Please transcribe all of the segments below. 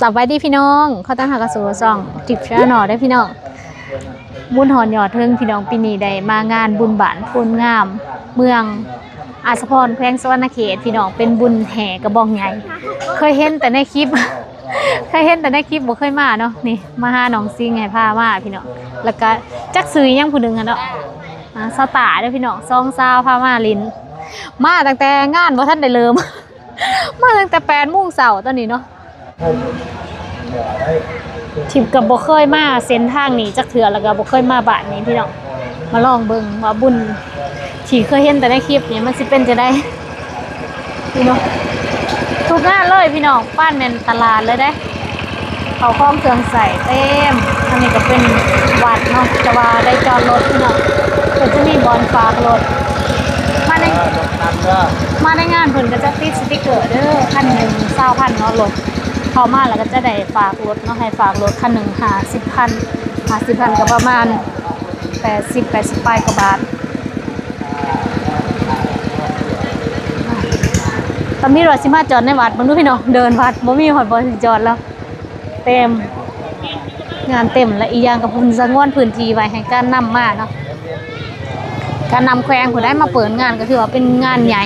สวัสดีพี่น้องเขาตั้งหากระสูซ่องจิบชาหน่อได้พี่น้องบุญหอนยอดเทิงพี่น้องปีนี้ได้มางานบุญบานพูนงามเมืองอาสะพรแขวงสวรรณเขตพี่น้องเป็นบุญแห่กระบองใหญ่เคยเห็นแต่ในคลิป เคยเห็นแต่ในคลิปบ่เคยมาเนาะนี่มาหาน้องซิงให้พามาพี่น้องแล้วก็จักซื้อยังผู้นึงอะเนาะสตาร์เด้อพี่น้องซองซาวพามาลินมาตั้งแต่งานบ่ทันได้เริ่ม มาตั้งแต่8 โมงเช้าตอนนี้เนาะทิพย์กับบ่เคยมาเส้นทางนี้จักเถื่อแล้วก็บ่เคยมาบ้านนี้พี่น้องมาลองเบิ่งว่าบุญที่เคยเห็นแต่ในคลิปนี่มันสิเป็นจะได้พี่น้องทุกงานเลยพี่น้องบ้านแม่นตลาดเลยเด้เขาคล้องเครื่องใส่เต็มทางนี้ก็เป็นวัดเนาะแต่ว่าได้จอดรถพี่น้องก็จะมีบอนฝากรถมาในงานเพิ่นก็จะติดสติ๊กเกอร์เด้อคันหนึ่ง20,000เนาะรถเข้ามาแล้วก็จะได้ฝากรถเนาะให้ฝากรถคันหนึ่ง50,000ก็ประมาณ80 ปลายกว่าบาทตอนนี้รถสิมาจอดในวัดบ่รู้พี่น้องเดินวัดบ่มีฮอดบ่สิจอดแล้วเต็มงานเต็มและอีกอย่างก็เพิ่นสงวนพื้นที่ไว้ให้การนำมาเนาะการนำแขวงผู้ได้มาเปิดงานก็ถือว่าเป็นงานใหญ่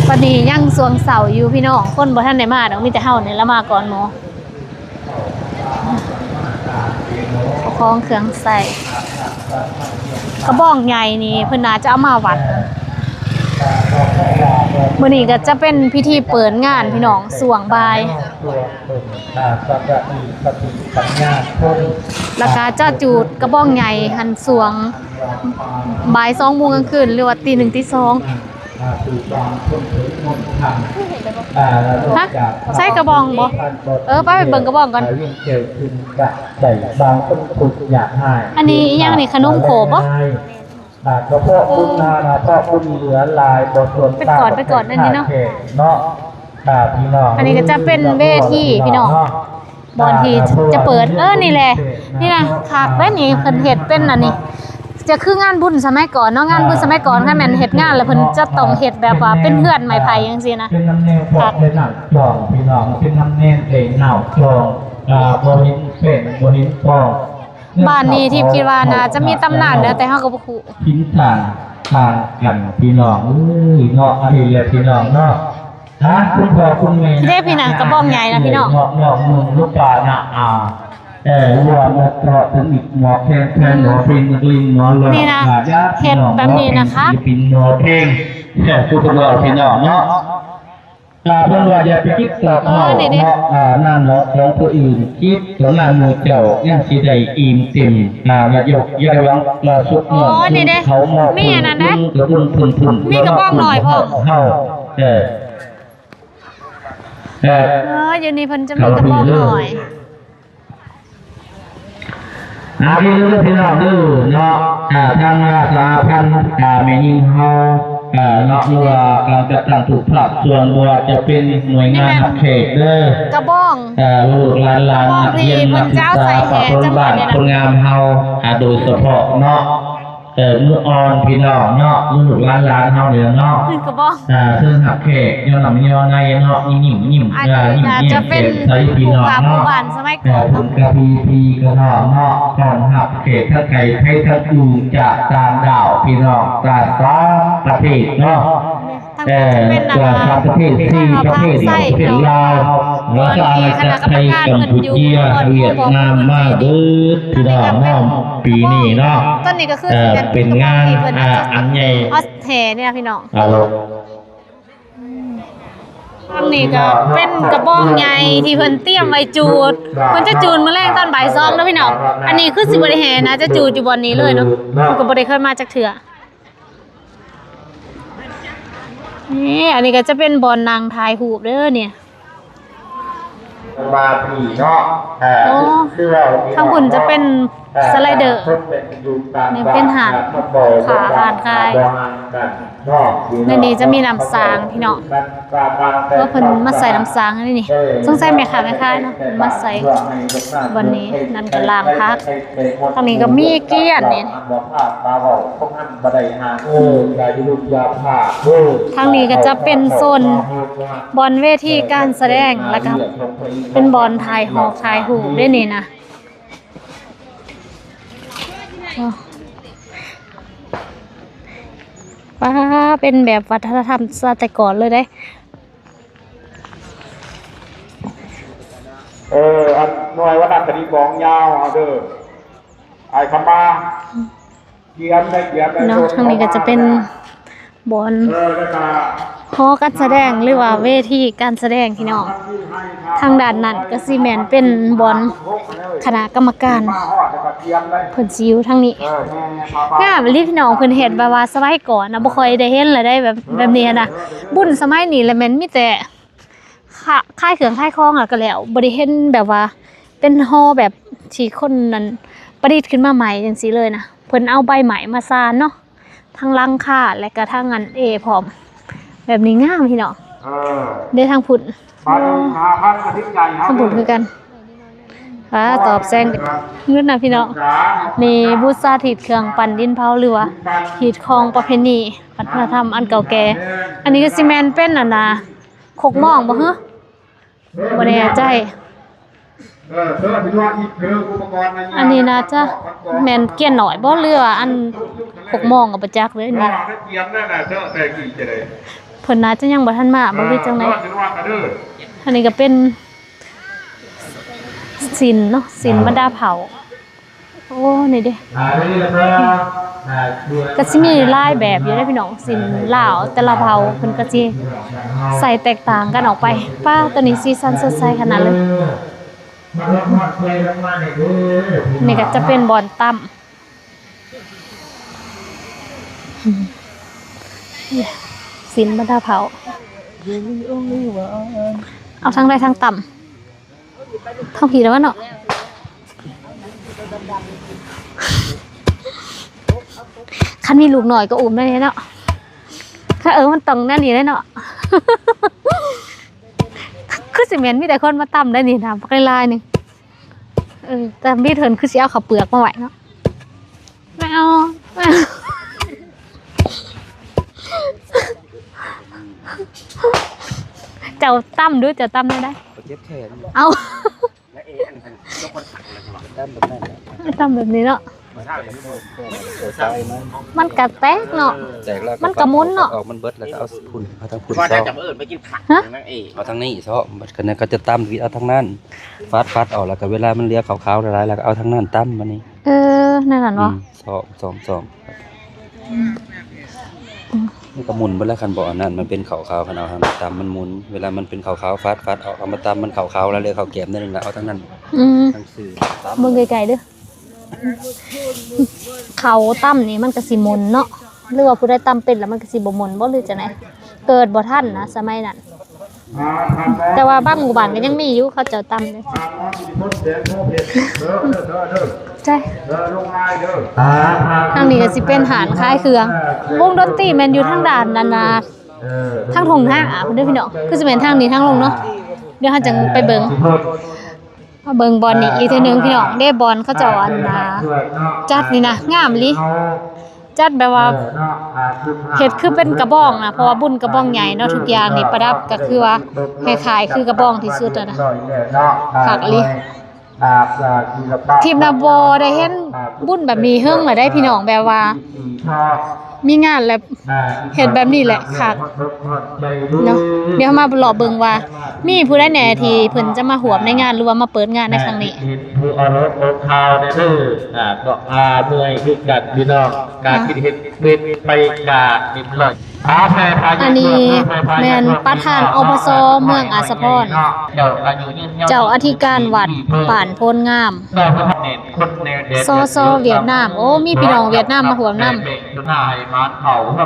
ตอนนี้ยังสวงเสาอยู่พี่น้องคนบ่ทันได้มาดอกมีแต่เฮานี่ละมาก่อนหมอคล้องเครื่องใส่กระบองใหญ่นี่เพิ่นน่าจะเอามาวัดมื้อนี้ก็จะเป็นพิธีเปิดงานพี่น้องสวงบ่ายแล้วก็จะจูดกระบองใหญ่หันสวงบ่าย2 โมงกลางคืนหรือว่าตี 1 ตี 2ฮะใช่กระบองบ่ไปเบิ่งกระบองก่อนอันนี้อีหยังนี่ขนมโขบบ่กระเพาะบุญนาเพาะบุญเหลือลายบทสวดไปก่อนอันนี้เนาะพี่น้องอันนี้ก็จะเป็นเวทีพี่น้องบอนที่จะเปิดนี่แหละนี่นะคากได้นี่เพิ่นเฮ็ดเป็นอันนี้จะคืองานบุญสมัยก่อนเนาะงานบุญสมัยก่อนถ้าแม่นเฮ็ดงานแล้วเพิ่นจะต้องเฮ็ดแบบว่าเป็นเฮือนไม้ไผ่จังซี่นะเป็นน้ำแนวบอกเป็นหนักจองพี่น้องเป็นน้ำแนวเหน่าจองบรินเป็นบรินปองบ้านนี้ที่คิดว่าน่าจะมีตำนานเด้อแต่เฮาก็บ่ฮู้ทิ้งทางกันพี่น้องเนาะอันนี้แหละพี่น้องเนาะคุณพ่อคุณแม่ที่ได้พี่น่ะกระบองใหญ่นะพี่น้องเนาะมึงลูกปลาน่ะวัวมาเกาะถึงอีกหมอแค่หมอเป็นลิงหมอหลอกนี่นะเฮ็ดแบบนี้นะคะเป็นหมอเพลงคุณพ่อพี่น้องเนาะเพื่อนว่าอย่าไปคิดต่อเนาะนั่นเนาะของผู้อื่นคิดถึงงานมือเจ้ายังสิได้อิ่มเต็มอย่ายกอย่าระวังสุกเนาะเขาหมอกมีอันนั้นนะมีกระบอกหน่อยพ่ออยู่นี่เพิ่นจะมีกระบอกหน่อยพี่ลูกพี่น้องดูเนาะทางสาพันธ์แม่ยิงเฮาเนาะเมื่อการจัดตั้งถูกผลักส่วนบัวจะเป็นหน่วยงานเขตเด้อกระบองลูกหลานนักเรียนนักศึกษาคนบ้านคนงามเฮาโดยเฉพาะเนาะมืออ่อนพี่น้องเนาะลูกหลานเฮาเนี่ยเนาะกระบองซึ่งหักเขตย้อนหลังย้อนในเนาะนิ่มจะเป็นใส่พี่น้องเนาะสมัยก่อนกระพีกระนองเนาะก่อนหักเขตถ้าไก่ให้ถ้าอยู่จากตามดาวพี่น้องตาซ้าประเทศเนาะประเทศที่ประเทศเป็นลาวแล้วก็อะไรจะไทยกัมพูชาเวียดนามมาเบิดพี่น้องเนาะปีนี้เนาะต้นนี้ก็คือเป็นงานอันใหญ่ออสเทเนี่ยพี่น้องอันนี้ก็เป็นกระบองใหญ่ที่เพิ่นเตรียมไว้จูดเพิ่นจะจูดมื้อแรกตอนบ่าย2นะพี่น้องอันนี้คือสิบ่ได้แห่นะจะจูดอยู่บนนี้เลยเนาะก็บ่ได้เคยมาจักเทื่อนี่อันนี้ก็จะเป็นบอลนางทายหูบเด้อเนี่ยมาผีเนาะข้างบนจะเป็น สไลเดอร์นี่เป็นหาดขาหาดคายในนี้จะมีน้ำสางพี่น้องก็เพิ่นมาใส่น้ำสางนี่นี่สงสัยแม่ค้าเนาะมาใส่วันนี้นั่นก็ล้างพักทางนี้ก็มีเกี้ยนนี่ทางนี้ก็จะเป็นโซนบอลเวทีการแสดงแล้วก็เป็นบอลถ่ายหอกถ่ายหูปด้วยนี่นะป้าเป็นแบบวัฒนธรรมสมัยก่อนเลยได้อันหน่วยวัฒนธรรมกองยาวเอาเด้อไอ้คำมาเกียมได้เกียมได้ เนาะทางนี้ก็จะเป็นบอลหอการแสดงหรือว่าเวทีการแสดงพี่น้องทางด้านนั้นก็ซีเมนเป็นบอลคณะกรรมการเพิ่นซิวทางนี้งามเลยพี่น้องเพิ่นเฮ็ดว่าสมัยก่อนนะบ่ค่อยได้เห็นเลยได้แบบนี้นะบุญสมัยนี้แล้วแม่นมีแต่ค่ายเครื่องค่ายคองก็แล้วบ่ได้เห็นแบบว่าเป็นหอแบบที่คนนั้นประดิษฐ์ขึ้นมาใหม่จังซี่เลยนะเพิ่นเอาใบไหมมาซานเนาะทั้งหลังคาและก็ทั้งอันพร้อมแบบนี้งามพี่น้องได้ทางพุ่นทางพุ่นคือกันตอบแซงเงินนะพี่น้องมีบูชาถิตเครื่องปั่นดินเผาหรือว่าหีดคองประเพณีวัฒนธรรมอันเก่าแก่อันนี้ก็สิแม่นเป็นคกหม้องบ่ฮะบ่แน่ใจอันนี้น่าจะแม่นเกี้ยนหน่อยบ่เรืออันคกหม้องกับประจักษ์เลยนี่เพิ่นน่าจะยังบ่ทันมาบ่รู้จังได๋อันนี้ก็เป็นศิลป์เนาะศิลป์บรรดาเผ่าโอ้นี่เด้ก็สิมีหลายแบบอยู่ได้พี่น้องศิลป์ลาวแต่ละเผ่าเพิ่นก็สิใส่แตกต่างกันออกไปป้าตัวนี้สีสันสดใสขนาดเลยนี่ก็จะเป็นบอลตั้มศิลป์บรรดาเผ่าเอาทั้งได้ทั้งต่ำทั้งผีแล้ววะเนาะคันมีลูกหน่อยก็อุ้มได้เนาะถ้ามันต้องนั่นนี่ได้เนาะคือสิเมนมีแต่คนมาต่ำได้นี่นะพักลายนึงแต่มีเถินคือสิเอาข้าวเปลือกมาไหวเนาะไม่เอาเจ้าตั้มด้วยเจ้าตั้มได้เอาตั้มแบบนี้เนาะมันกระแตกเนาะมันกระมุนเนาะออกมันเบิดแล้วก็เอาพุ่นเอาทั้งพุ่น ว่า ซ จะ อก จับเอิญไปกินผักนั่งเอาทั้งนี้ซอกบัดกันนั้นก็จะตั้มวิเอาทั้งนั้นฟัดออกแล้วก็เวลามันเลียขาวๆหลายๆแล้วก็เอาทั้งนั้นตั้มมานี่นั่นน่ะเนาะซอกนี่ก็หมุนเบิดแล้วคันบ่อันนั้นมันเป็นขาวๆคันเอาทางตั้มมันหมุนเวลามันเป็นขาวๆฟัดออกเอามาตั้มมันขาวๆแล้วเลยข้าวแกมนั่นนึงแล้วเอาทั้งนั้นทั้งสื่อเบิ่งไกลๆเด้อเขาตั้มนี่มันก็สิหมุนเนาะหรือว่าผู้ใดตั้มเป็นแล้วมันก็สิบ่หมุนบ่หรือจังได๋เกิดบ่ทันนะสมัยนั้นแต่ว่าบางหมู่บ้านก็ยังมีอยู่เขาเจ้าตั้มเลยใช่ทางนี้ก็สิเป็นหานคล้ายเครื่องวงดนตรีแม่นอยู่ทางด้านนั้นน่ะทางทงห้างเด้อพี่น้องคือสิเป็นทางนี้ทางลงเนาะเดี๋ยวเฮาจังไปเบิ่งบอลนี่อีกทีนึงพี่น้องได้บอลเขาเจ้าอันจัดนี่นะงามลิจัดแบบว่าเฮ็ดคือเป็นกระบองนะเพราะว่าบุญกระบองใหญ่เนาะทุกอย่างนี่ประดับก็คือว่าคล้ายๆคือกระบองที่สุดนะคักลิทีมนาบอได้เห็นบุญแบบนี้เฮิงมาได้พี่น้องแบบว่ามีงานแล้วเฮ็ดแบบนี้แหละคักเนาะเดี๋ยวมาหล่อเบิ่งว่ามีผู้ใดแหน่ที่เพิ่นจะมาร่วมในงานหรือว่ามาเปิดงานในครั้งนี้ผู้อรสองข่าวได้เด้อก็เมื่อยคือกันพี่น้องการคิดเฮ็ดเป็นไปกานิดหน่อยอันนี้แม่นประธานอบสเมืองอาสาพรเจ้าอธิการวัดป่านโพนงามสเวียดนามโอ้มีพี่น้องเวียดนามมาร่วมนำ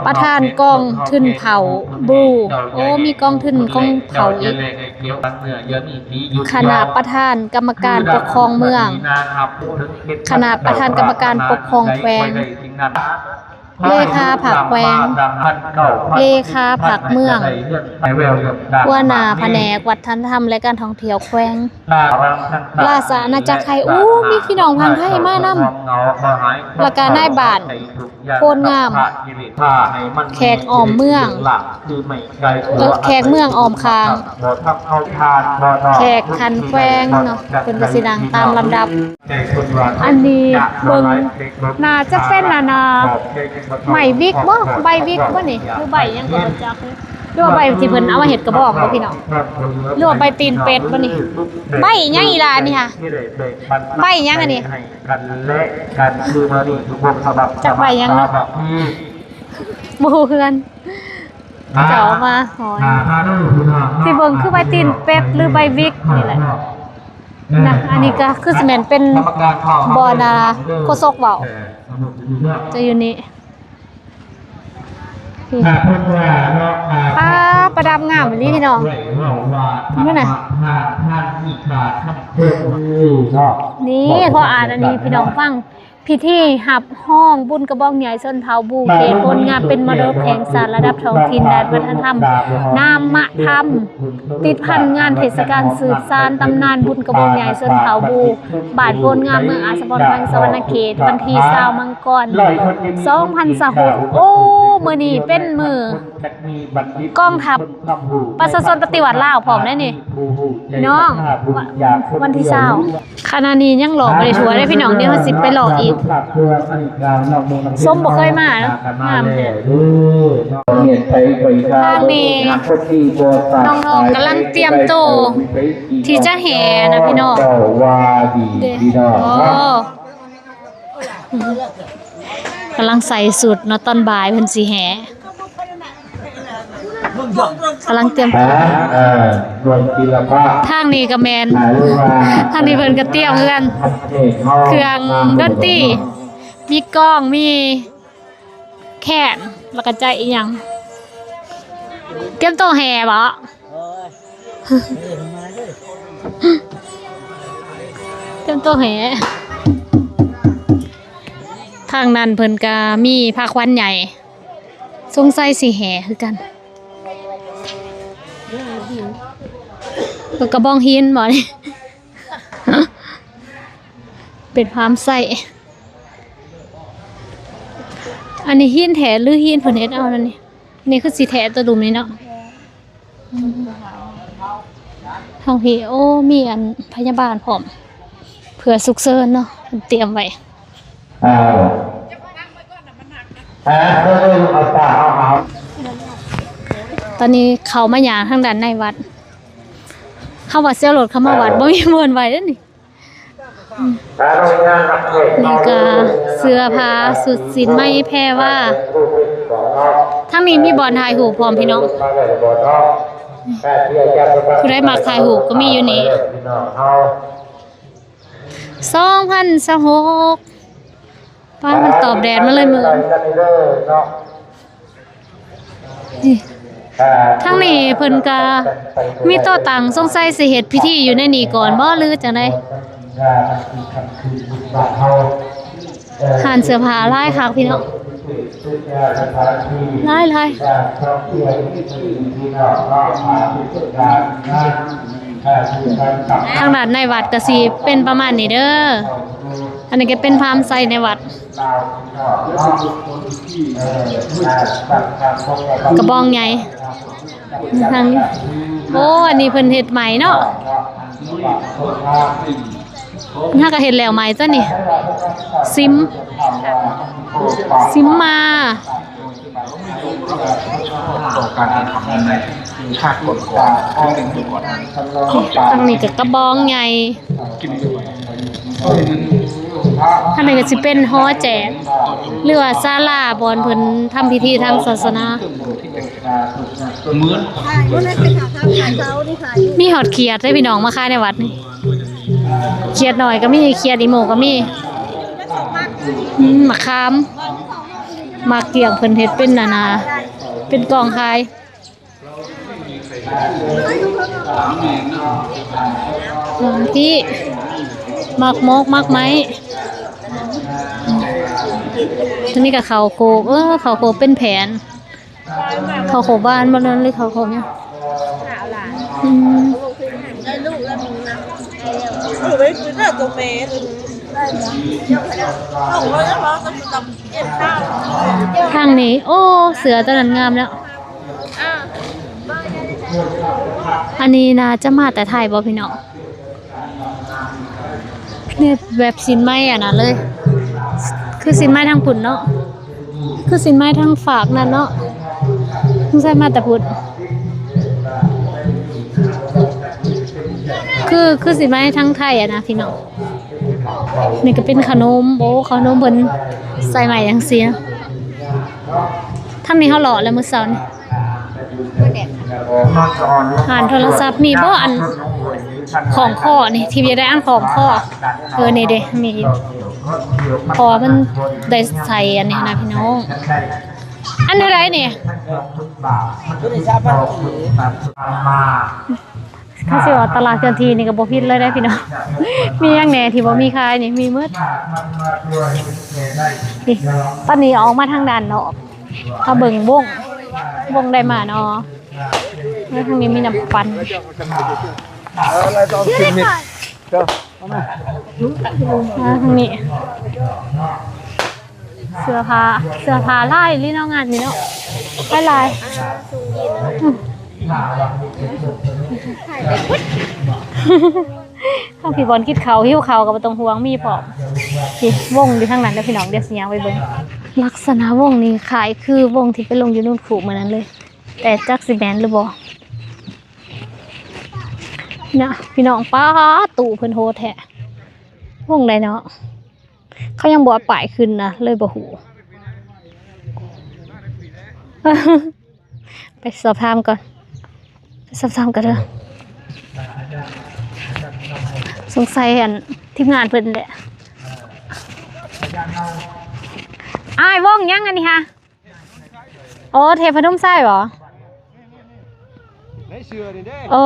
ประธานกองทุนเผาบูโอ้มีกองทุนของเผาอีกคณะประธานกรรมการปกครองเมืองคณะประธานกรรมการปกครองแขวงเลขาผักแขวงเลขาผักเมืองหัวหน้าแผนกวัฒนธรรมและการท่องเที่ยวแขวงราชอาณาจักรไทยอู้มีพี่น้องพังไทยมานำแล้วก็นายบ้านโพนงามแขกอ้อมเมืองแขกเมืองอ้อมคางแขกคันแขวงเนาะเป็นกสิดังตามลำดับอันนี้เบิ่งน่าจะเป็นนาใหม่วิกบ่ใบวิกบ่นี่หรือใบยังก็บ่จักหรือว่าใบที่เพิ่นเอามาเฮ็ดกระบอกบ่พี่น้องหรือว่าใบตีนเป็ดบ่นี่ใบหยังอีหล่ะนี่ค่ะใบหยังอันนี้จักใบหยังเนาะบ่ฮู้คือกันเจ้ามาหอยที่เบิ่งคือใบตีนเป็ดหรือใบวิกนี่แหละนะอันนี้ก็คือสิแม่นเป็นบ่อนาโคศกเว้าจะอยู่นี่ป้าประดับงามแบบนี้พี่น้องนี่น่ะนี่พออ่านอันนี้พี่น้องฟังพิธีหับห้องบุญกระบอกใหญ่ชนเผ่าบูเขตผลงานเป็นมรดกแห่งชาติระดับท้องถิ่นด้านวัฒนธรรมนามธรรมติดพันงานเทศกาลสืบสานตำนานบุญกระบอกใหญ่ชนเผ่าบูบาทโพนงามเมืองอาสาพรแขวงสวรรณเขตวันที่20มังกร2026โอ้มื้อนี้เป็นมื้อกองทัพประชาชนปฏิวัติลาวพร้อมได้นี่พี่น้องวันที่20ขณะนี้ยังหลอกบ่ได้ทัวได้พี่น้องเดี๋ยวเฮาสิไปหลอกอีกส้มบ่เคยมาเนาะงามแท้ทางนี้น้องๆกำลังเตรียมตัวที่จะแห่นะพี่น้องโอ้กำลังใส่สุดเนาะตอนบ่ายเพิ่นสิแห่กำลังเตรียมทางนี้ก็แมนทางนี้เพิ่นก็เตรียมเพื่อนเครื่องดนตรีมีกล้องมีแขนแล้วก็ใจอีหยังเตรียมตัวแห่บ่เตรียมตัวแห่ทางนั้นเพิ่นก็มีพาควันใหญ่สงสัยสิแห่คือกันกระบองหินบ่นี่ เป็นพามใส่อันนี้หินแท้หรือหินเพิ่นเฮ็ดเอานั่นนี่คือสิแท้ตัวดุมนี่เนาะทางพี่โอ้มีอันพยาบาลพร้อมเผื่อฉุกเฉินเนาะเตรียมไว้ตอนนี้เขามาหยางทางด้านในวัดเข้าวัดเสียรถเข้ามาวัดบ่มีมวลไว้เด้อนี่นี่ก็เสื้อผ้าสุดสินไหมแพรว่าทั้งนี้มีบอลถ่ายรูปพร้อมพี่น้องผู้ใดมักถ่ายรูปก็มีอยู่นี่2026ป้ามันตอบแดดมาเลยมื้อทั้งนี้เพิ่นก็มีโต๊ะตั้งสงสัยสิเฮ็ดพิธีอยู่ในนี้ก่อนบ่หรือจังได๋หานเสื้อผ้าหลายคักพี่น้องหลายทางด้านในวัดก็สิเป็นประมาณนี้เด้ออันนี้ก็เป็นพามไซในวัดกระบองใหญ่ทางนี้โอ้อันนี้เพิ่นเฮ็ดใหม่เนาะถ้าก็เฮ็ดแล้วใหม่จ้ะนี่ซิมมาทางนี้ก็กระบองใหญ่ทางนี้ก็สิเป็นหอแจกหรือว่าศาลาบอนเพิ่นทำพิธีทางศาสนามีหอดเขียดให้พี่น้องมาขายในวัดนี่เขียดหน่อยก็มีเขียดอีโมก็มีมะขาม มาเกี่ยงเพิ่นเฮ็ดเป็นนาเป็นกล่องขายพี่มักมกมักไม้ตัวนี้กับเขาโคกเขาโคกเป็นแผนเขาโคกบ้านบ้านนั้นเลยเขาโคกเนี่ยทางนี้โอ้เสือตัวนั้นงามแล้วอันนี้นะจะมาแต่ไทยบ่พี่น้องเนี่ยแบบสินไม้อ่ะนะเลยคือสินไม้ทางปุ่นเนาะคือสินไม้ทางฝากนั่นเนาะไม่ใช่มาแต่ปุ่นคือสินไม้ทางไทยอ่ะนะพี่น้องนี่ก็เป็นขนมโอ้ขนมเพิ่นใส่ใหม่ยังเสียทางนี้เขาหล่อแล้วมื้อเช้านี่อ่านโทรศัพท์มีบ่อันของข้อนี่ที่จะได้อ่านของข้อนี่เด้มีพอมันได้ใส่อันนี้นะพี่น้องอันเท่าไรนี่ถ้าสิว่าตลาดเกินทีนี่ก็บ่ผิดเลยได้พี่น้องมีอย่างแหน่ที่บ่มีขายนี่มีหมดนี่ตอนนี้ออกมาทางด้านนอกถ้าเบิ่งวงได้มาเนาะแล้วทางนี้มีน้ำปั่นทางนี้เสื้อผ้าลายลีน้องงานนี่เนาะลายข้างพี่บอลคิดเขาหิ้วเขากับตรงห่วงมีพร้อมนี่วงอยู่ทางนั้นแล้วพี่น้องเดี๋ยวสิยางไปเบิ่งลักษณะวงนี้ขายคือวงที่ไปลงอยู่นู่นขู่เหมือนนั้นเลยแต่จักสิแมนหรือบ่นะพี่น้องป้าตู่เพิ่นโหแท้วงใดเนาะเขายังบ่เอาป้ายขึ้นนะเลยบ่ฮู้ ไปสอบถามก่อนเด้อสงสัยอันทีมงานเพิ่นแหละอ้ายวงยังอันนี้ค่ะโอ้เทพนมไส้เหรอโอ้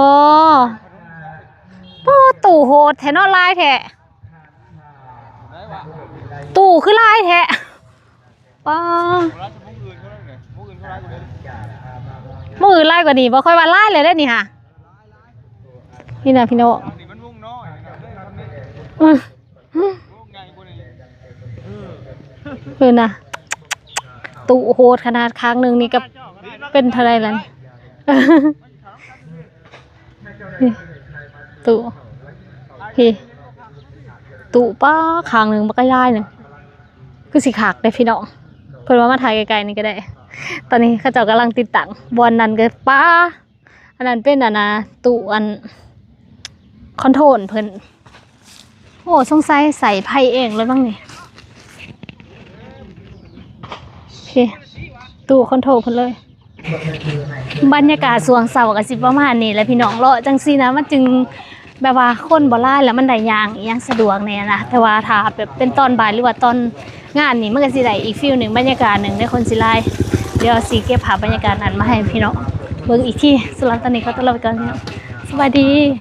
ตู่โหดแทนอลายแท้ตู่คือลายแท้ป้ามือไล่กว่านี้บ่ค่อยว่าไล่เลยได้นี่ค่ะพี่น่ะพี่โนคือน่ะตู่โหดขนาดครั้งหนึ่งนี่ก็เป็นเท่าไรแล้วตู่พี่ตู่ป้าครั้งหนึ่งมันก็ได้หนึ่งคือสิขากได้พี่น้องเพิ่นว่ามาถ่ายไกลๆนี่ก็ได้ตอนนี้เขาเจ้ากำลังติดตั้งบอลนั้นก็ป้าอันนั้นเป็นนะตู้อันคอนโทรลเพิ่นโอ้สงสัยใส่ไพ่เองเลยบ้างนี่โอเคตู้คอนโทรลเพิ่นเลยบรรยากาศสวงเสาร์กับสิประมาณนี้แหละพี่น้องเลาะจังซี่นะมันจึงแบบว่าคนบ่หลายแล้วมันได้ย่างอีหยังสะดวกแน่นะแต่ว่าถ้าแบบเป็นตอนบ่ายหรือว่าตอนงานนี่มันก็สิได้อีกฟีลหนึ่งบรรยากาศหนึ่งได้คนสิหลายเดี๋ยวสิเก็บภาพบรรยากาศนั้นมาให้พี่น้องเบิ่งอีกทีสำหรับตอนนี้ก็ต้องลาไปก่อนพี่น้องสวัสดี